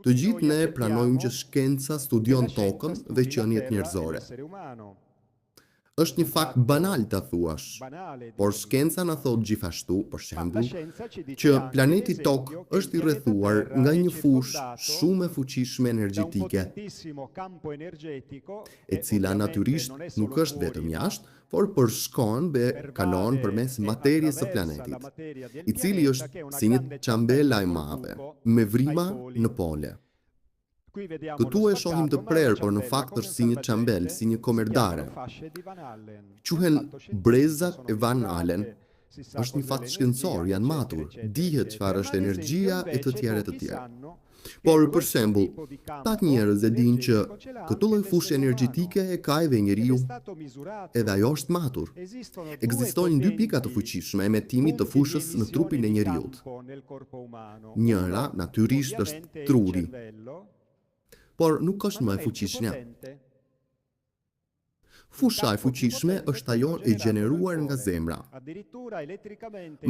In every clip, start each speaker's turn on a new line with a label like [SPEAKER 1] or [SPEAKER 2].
[SPEAKER 1] Të gjithë ne pranojmë që shkenca studion tokën dhe qeniet njerëzore. Është një fakt banal ta thuash, por shkenca na thot gjithashtu, për shembull, që planeti Tokë është i rrethuar nga një fushë shumë e fuqishme energjetike, e cila natyrisht nuk është vetëm jashtë, por përshkon dhe kalon përmes materjes së planetit, i cili është si një çambela e madhe, me vrima në pole. Këtu e shohim të prerë, por në fakt është si një çambel, si një komerdare. Quhen brezat e Van Allen. Është një fakt shkencor, janë matur, dihet çfarë është energjia e të tjerë. Por, për shembull, pak njerëz e dinë që këtë lloj fushë energjetike e ka edhe njeriu, edhe ajo është matur. Ekzistojnë dy pika të fuqishme emetimi të fushës në trupin e njeriut. Njëra, natyrisht, është truri, por nuk është më e fuqishmja. Fusha e fuqishme është ajo e gjeneruar nga zemra.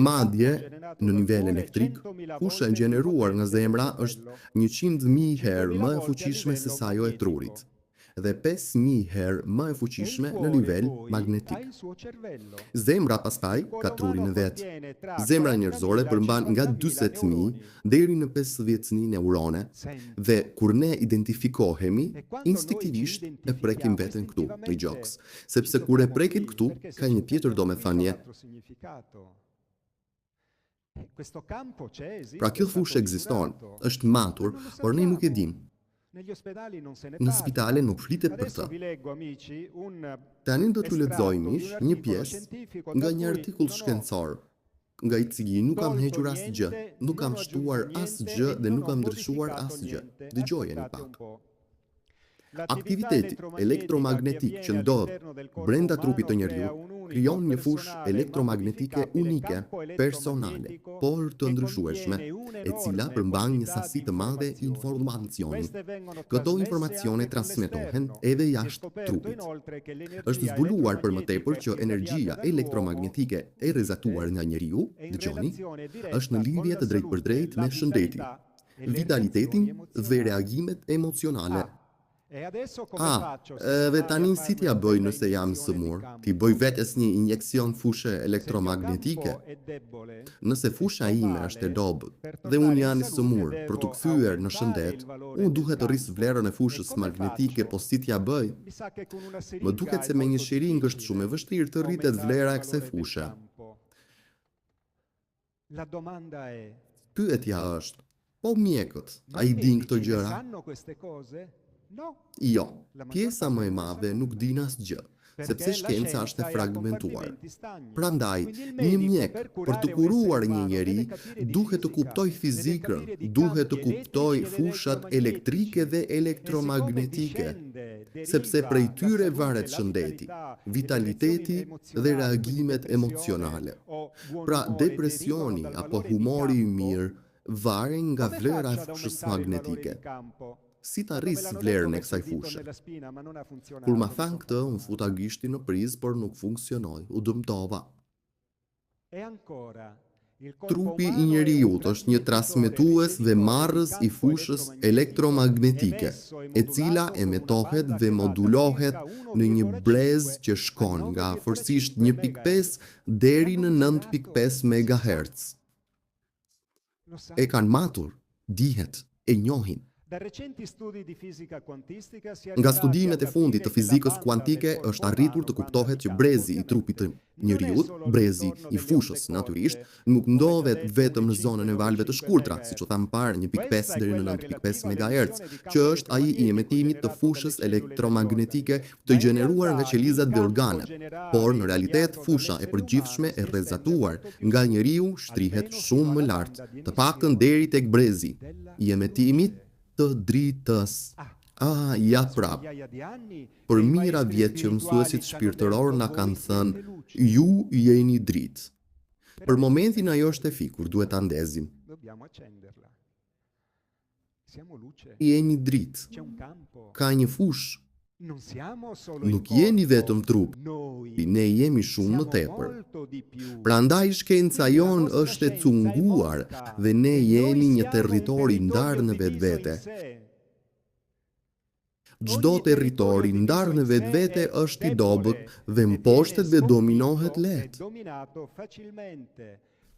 [SPEAKER 1] Madje, në nivel elektrik, fusha e gjeneruar nga zemra është 100.000 herë më e fuqishme se sa ajo e trurit, dhe 5.000 herë më e fuqishme në nivel magnetik. Zemra pastaj ka trurin e vet. Zemra njerëzore përmban nga 40.000 deri në 50.000 neurone, dhe kur ne identifikohemi, instinktivisht e prekim veten këtu, në gjoks, sepse kur e prekit këtu, ka një tjetër domethënie. Pra kjo fushë ekziston, është matur, por ne nuk e dim. Në spitale nuk flitet për të. Tani do t'ju lexoj miq një pjesë nga një artikull shkencor, nga i cili nuk kam hequr asgjë, nuk kam shtuar asgjë dhe nuk kam ndryshuar asgjë. Dëgjojeni pak. Aktiviteti elektromagnetik që ndodh brenda trupit të njeriu krijon një fushë elektromagnetike unike, personale, por të ndryshueshme, e cila përmban një sasi të madhe informacioni. Këto informacione transmetohen edhe jashtë trupit. Është zbuluar për më tepër që energjia elektromagnetike e rrezatuar nga njeriu, dëgjoni, është në lidhje të drejtpërdrejtë me shëndetin, vitalitetin dhe reagimet emocionale. Dhe tani si t'ja bëj nëse jam sëmur? T'i bëj vetes një injekcion fushë elektromagnetike? Nëse fusha ime është e dobët dhe unë jam i sëmur për të kthyer në shëndet, unë duhet të rris vlerën e fushës magnetike, po si t'ja bëj? Më duket se me një shiring është shumë e vështirë të rritet vlera e kësaj fushë. Pyetja është, po mjekët, a i din këto gjëra? Jo, pjesa më e madhe nuk din asgjë, sepse shkenca është e fragmentuar. Prandaj, një mjek për të kuruar një njeri duhet të kuptoj fizikën, duhet të kuptoj fushat elektrike dhe elektromagnetike, sepse prej tyre varet shëndeti, vitaliteti dhe reagimet emocionale. Pra, depresioni apo humori i mirë varen nga vlera e fushës magnetike. Si ta rris vlerën e kësaj fushë? Kur ma than këtë, unë futa gishtin në prizë, por nuk funksionoi, u dëmtova. Trupi i njeriut është një transmetues dhe marrës i fushës elektromagnetike, e cila emetohet dhe modulohet në një brez që shkon nga afërsisht 1.5 deri në 9.5 MHz. E kanë matur, dihet, e njohin. Nga studimet e fundit të fizikës kuantike është arritur të kuptohet që brezi i trupit të njeriut, brezi i fushës natyrisht, nuk ndodhet vetëm në zonën e valve të shkurtra, siç u tham parë, 1.5 deri në 9.5 MHz, që është ai i emetimit të fushës elektromagnetike të gjeneruar nga qelizat dhe organet. Por në realitet fusha e përgjithshme e rrezatuar nga njeriu shtrihet shumë më lart, të paktën deri tek brezi i emetimit të dritës. Ja prap. Për mira vjet që mësuesit shpirtëror na kanë thënë, ju jeni dritë. Për momentin ajo është e fikur, duhet ta ndezim. Jeni dritë. Ka një fushë Nuk jeni vetëm trup, ne jemi shumë më tepër. Prandaj shkenca jonë është e cunguar dhe ne jemi një territori ndarë në vetvete. Çdo territori ndarë në vetvete është i dobët dhe mposhtet dhe dominohet lehtë.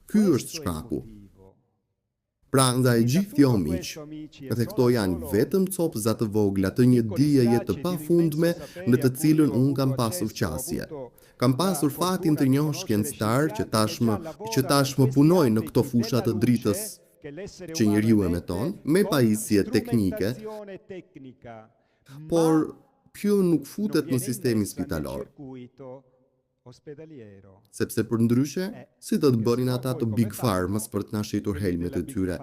[SPEAKER 1] Ky është shkaku. Prandaj gjithë jo miq, dhe këto janë vetëm copëza të vogla të një dijeje të pafundme në të cilën unë kam pasur qasje. Kam pasur fatin të njoh shkencëtar që tashmë punoj në këto fusha të dritës që njeriu e meton, me pajisje teknike, por kjo nuk futet në sistemi spitalor. Sepse për ndryshe, si do të bënin ata të Big Pharmas për të na shitur helmet e tyre?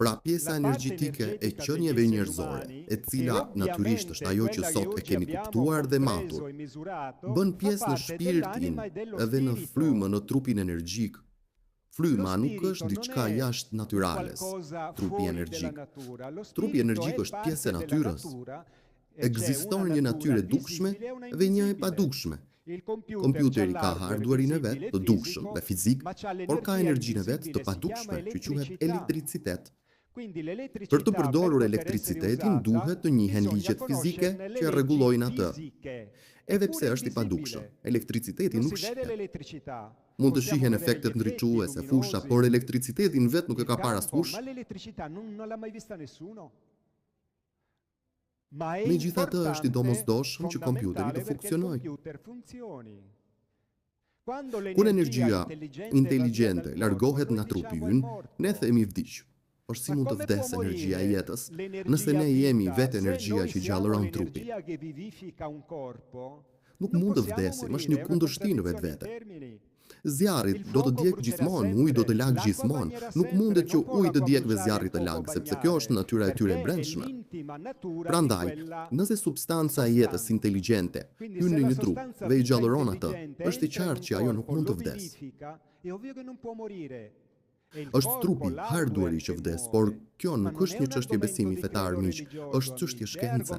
[SPEAKER 1] Pra pjesa energjitike e qenieve njerëzore, e cila natyrisht është ajo që sot e kemi kuptuar dhe matur, bën pjesë në shpirtin edhe në frymën, në trupin energjik. Fryma nuk është diçka jashtë natyrales, trupi energjik. Trupi energjik është pjesë e natyrës. Ekziston një natyrë e dukshme dhe një e padukshme. Kompjuteri ka hardwarein e vet të dukshëm dhe fizik, por ka energjinë e vet të padukshme, që quhet elektricitet. Për të përdorur elektricitetin duhet të njihen ligjet fizike që rregullojnë atë. Edhe pse është i padukshëm, elektriciteti nuk shihet. Mund të shihen efektet ndriçuese, fusha, por elektricitetin vet nuk e ka parë askush. Megjithatë është i domosdoshëm që kompjuteri të funksionojë. Kur energjia inteligjente largohet nga trupi ynë, ne themi vdiq. Por si mund të vdesë energjia e jetës, nëse ne jemi vetë energjia që gjallëron trupin? Nuk mund të vdesim, është një kundërshtim në vetvete. Zjarri do të djeg gjithmonë, uji do të lag gjithmonë. Nuk mundet që uji të djeg dhe zjarri të lag, sepse kjo është natyra e tyre e brendshme. Prandaj, nëse substanca e jetës inteligjente hyn në një trup dhe i gjallëron atë, është i qartë që ajo nuk mund të vdesë. Është trupi, hardware-i që vdes, por kjo nuk është një çështje besimi fetar, miq, është çështje shkence.